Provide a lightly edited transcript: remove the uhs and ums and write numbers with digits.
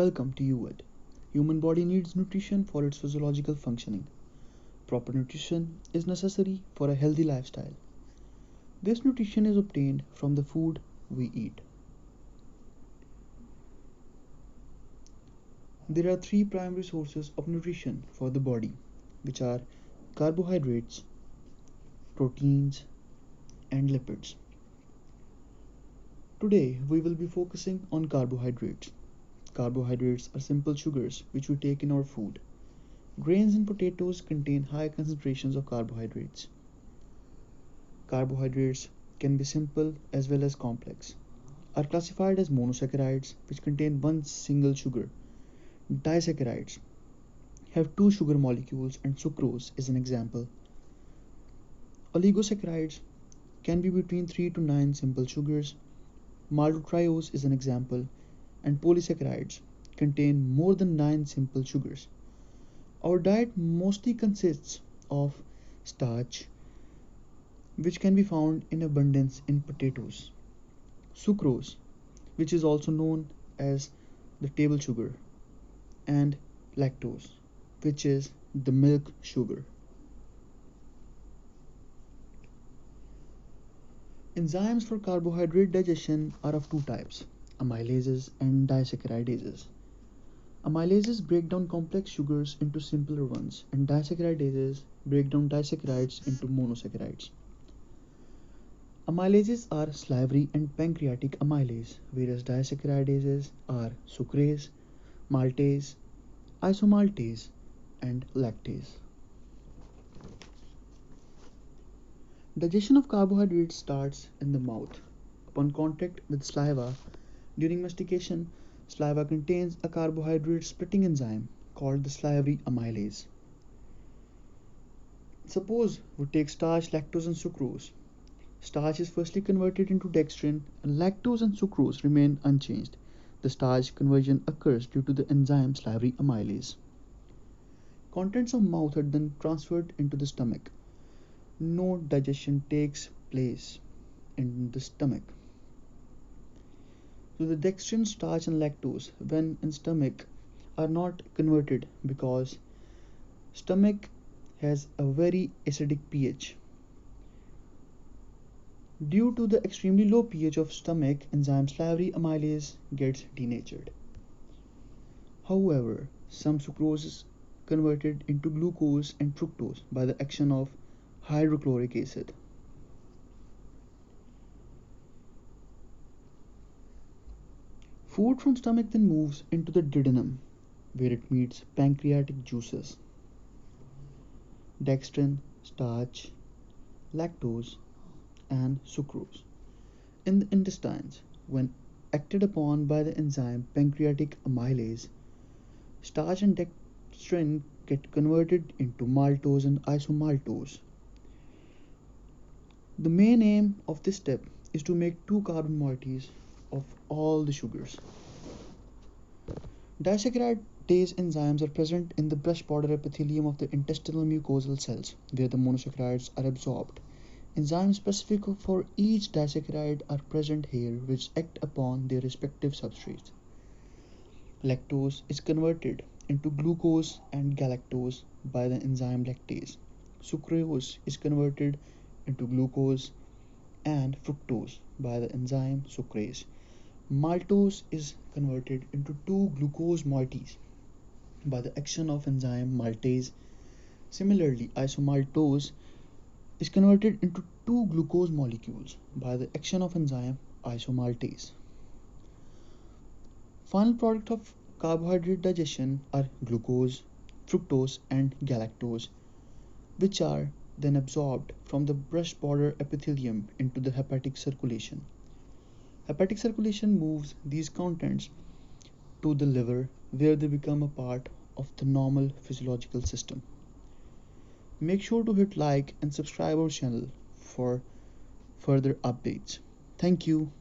Welcome to YouEd. Human body needs nutrition for its physiological functioning. Proper nutrition is necessary for a healthy lifestyle. This nutrition is obtained from the food we eat. There are three primary sources of nutrition for the body, which are carbohydrates, proteins, and lipids. Today we will be focusing on carbohydrates. Carbohydrates are simple sugars which we take in our food. Grains and potatoes contain high concentrations of carbohydrates. Carbohydrates can be simple as well as complex. Are classified as monosaccharides, which contain one single sugar. Disaccharides have two sugar molecules, and sucrose is an example. Oligosaccharides can be between 3 to 9 simple sugars. Maltodextrose is an example, and polysaccharides contain more than 9 simple sugars. Our diet mostly consists of starch, which can be found in abundance in potatoes. Sucrose, which is also known as the table sugar, and lactose, which is the milk sugar. Enzymes for carbohydrate digestion are of two types, amylases and disaccharidases. Amylases break down complex sugars into simpler ones, and disaccharidases break down disaccharides into monosaccharides. Amylases are salivary and pancreatic amylase, whereas disaccharadases are sucrase, maltase, isomaltase, and lactase. Digestion of carbohydrates starts in the mouth. Upon contact with saliva, during mastication, saliva contains a carbohydrate splitting enzyme called the salivary amylase. Suppose we take starch, lactose, and sucrose. Starch is firstly converted into dextrin, and lactose and sucrose remain unchanged. The starch conversion occurs due to the enzyme salivary amylase. Contents of mouth are then transferred into the stomach. No digestion takes place in the stomach. So the dextrin, starch, and lactose, when in stomach, are not converted because stomach has a very acidic pH. Due to the extremely low pH of stomach, enzyme salivary amylase gets denatured. However, some sucrose is converted into glucose and fructose by the action of hydrochloric acid. Food from stomach then moves into the duodenum, where it meets pancreatic juices. Dextrin, starch, lactose, and sucrose. In the intestines, when acted upon by the enzyme pancreatic amylase, starch and dextrin get converted into maltose and isomaltose. The main aim of this step is to make two carbon moieties of all the sugars. Disaccharidase enzymes are present in the brush border epithelium of the intestinal mucosal cells, where the monosaccharides are absorbed. Enzymes specific for each disaccharide are present here, which act upon their respective substrates. Lactose is converted into glucose and galactose by the enzyme lactase. Sucrose is converted into glucose and fructose by the enzyme sucrase. Maltose is converted into two glucose moieties by the action of enzyme maltase. Similarly, isomaltose is converted into two glucose molecules by the action of enzyme isomaltase. Final product of carbohydrate digestion are glucose, fructose, and galactose, which are then absorbed from the brush border epithelium into the hepatic circulation. Hepatic circulation moves these contents to the liver, where they become a part of the normal physiological system. Make sure to hit like and subscribe our channel for further updates. Thank you.